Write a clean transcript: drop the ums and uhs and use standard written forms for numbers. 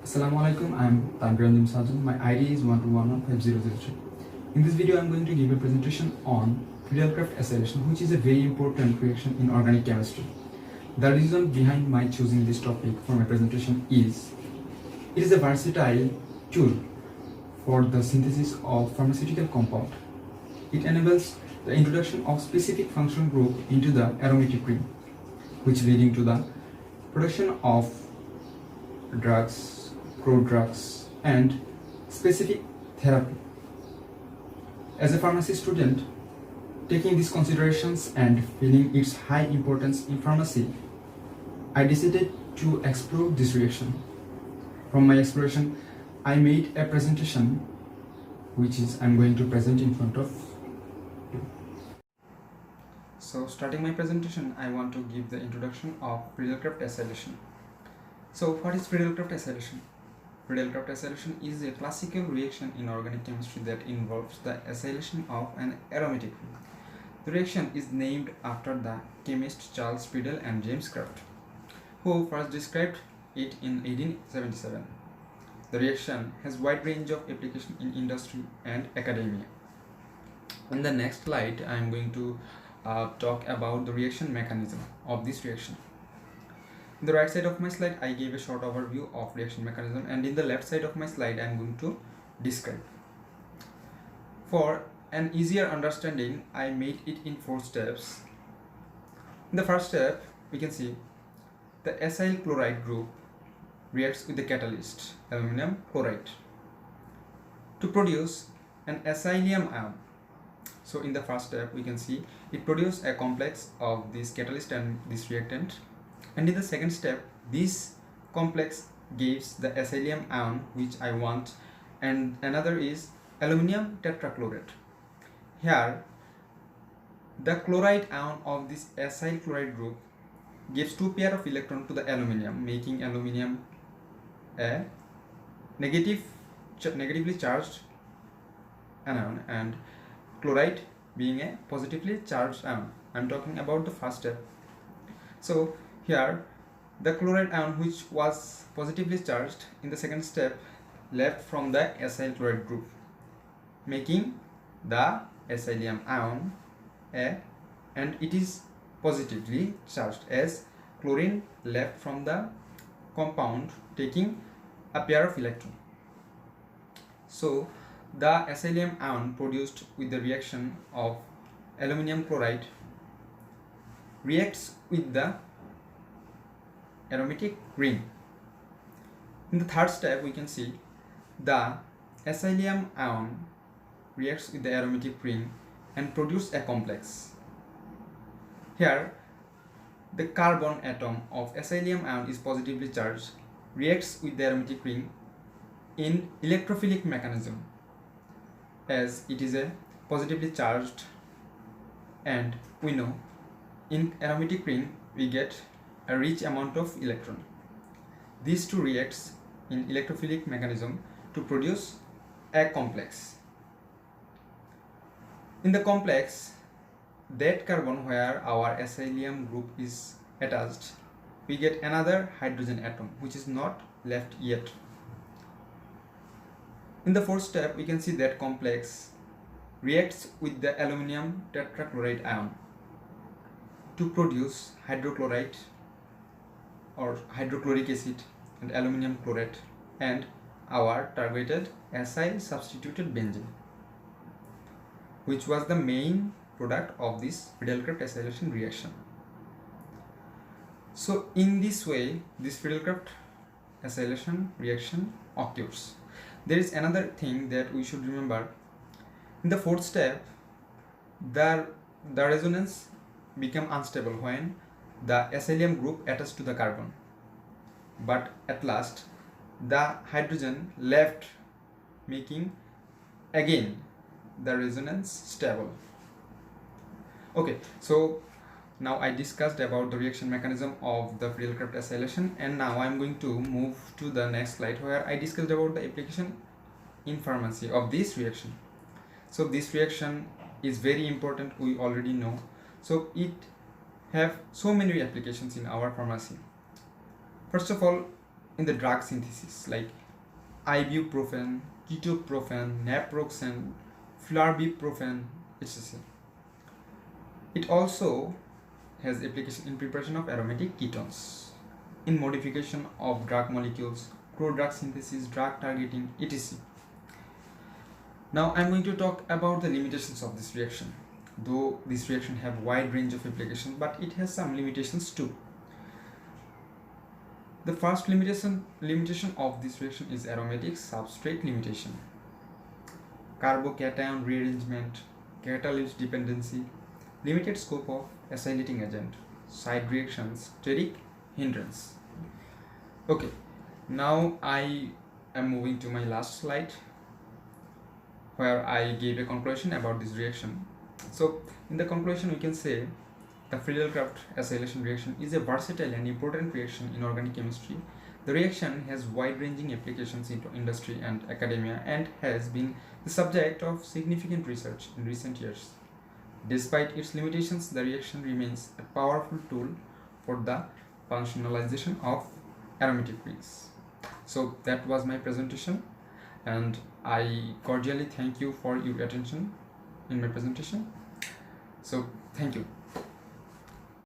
Assalamu alaikum, I am Tanviranjam Sajan. My ID is 1211503. In this video, I am going to give a presentation on Friedel acylation, which is a very important reaction in organic chemistry. The reason behind my choosing this topic for my presentation is it is a versatile tool for the synthesis of pharmaceutical compound. It enables the introduction of specific functional group into the aromatic ring, which leading to the production of drugs, prodrugs, and specific therapy. As a pharmacy student, taking these considerations and feeling its high importance in pharmacy, I decided to explore this reaction. From my exploration, I made a presentation which is I'm going to present in front of you. So starting my presentation, I want to give the introduction of Friedel acylation. So what is Friedel acylation? Friedel acylation is a classical reaction in organic chemistry that involves the acylation of an aromatic ring. The reaction is named after the chemist Charles Friedel and James Kraft, who first described it in 1877. The reaction has wide range of application in industry and academia. In the next slide, I am going to talk about the reaction mechanism of this reaction. In the right side of my slide, I gave a short overview of reaction mechanism, and in the left side of my slide, I am going to describe. For an easier understanding, I made it in 4 steps. In the first step, we can see the acyl chloride group reacts with the catalyst aluminum chloride to produce an acylium ion. So in the first step, we can see it produces a complex of this catalyst and this reactant, and in the second step, this complex gives the acylium ion which I want, and another is aluminum tetrachlorate. Here the chloride ion of this acyl chloride group gives 2 pair of electron to the aluminum, making aluminum a negatively charged anion and chloride being a positively charged ion. I am talking about the first step. So here the chloride ion which was positively charged in the second step left from the acyl chloride group, making the acylium ion and it is positively charged as chlorine left from the compound taking a pair of electron. So the acylium ion produced with the reaction of aluminum chloride reacts with the aromatic ring. In the third step, we can see the acylium ion reacts with the aromatic ring and produce a complex. Here the carbon atom of acylium ion is positively charged, reacts with the aromatic ring in electrophilic mechanism, as it is a positively charged, and we know in aromatic ring we get a rich amount of electron. These two reacts in electrophilic mechanism to produce a complex. In the complex, that carbon where our acylium group is attached, we get another hydrogen atom which is not left yet. In the fourth step, we can see that complex reacts with the aluminum tetrachloride ion to produce hydrochloride or hydrochloric acid and aluminum chlorate and our targeted acyl substituted benzene, which was the main product of this Friedel acylation reaction. So in this way, this Friedel acylation reaction occurs. There is another thing that we should remember. In the fourth step, the resonance become unstable when the acylium group attached to the carbon, but at last the hydrogen left, making again the resonance stable. Okay, so now I discussed about the reaction mechanism of the Friedel acylation, and now I am going to move to the next slide where I discussed about the application in pharmacy of this reaction. So this reaction is very important, we already know. So it have so many applications in our pharmacy. First of all, in the drug synthesis like ibuprofen, ketoprofen, naproxen, flurbiprofen, etc. It also has application in preparation of aromatic ketones, in modification of drug molecules, prodrug synthesis, drug targeting, etc. Now I'm going to talk about the limitations of this reaction. Though this reaction have wide range of applications, but it has some limitations too. The first limitation of this reaction is aromatic substrate limitation, carbocation rearrangement, catalyst dependency, limited scope of acylating agent, side reactions, steric hindrance. Okay, now I am moving to my last slide where I gave a conclusion about this reaction. So in the conclusion we can say the Friedel-Crafts acylation reaction is a versatile and important reaction in organic chemistry. The reaction has wide-ranging applications into industry and academia and has been the subject of significant research in recent years. Despite its limitations, the reaction remains a powerful tool for the functionalization of aromatic rings. So that was my presentation, and I cordially thank you for your attention in my presentation. So thank you.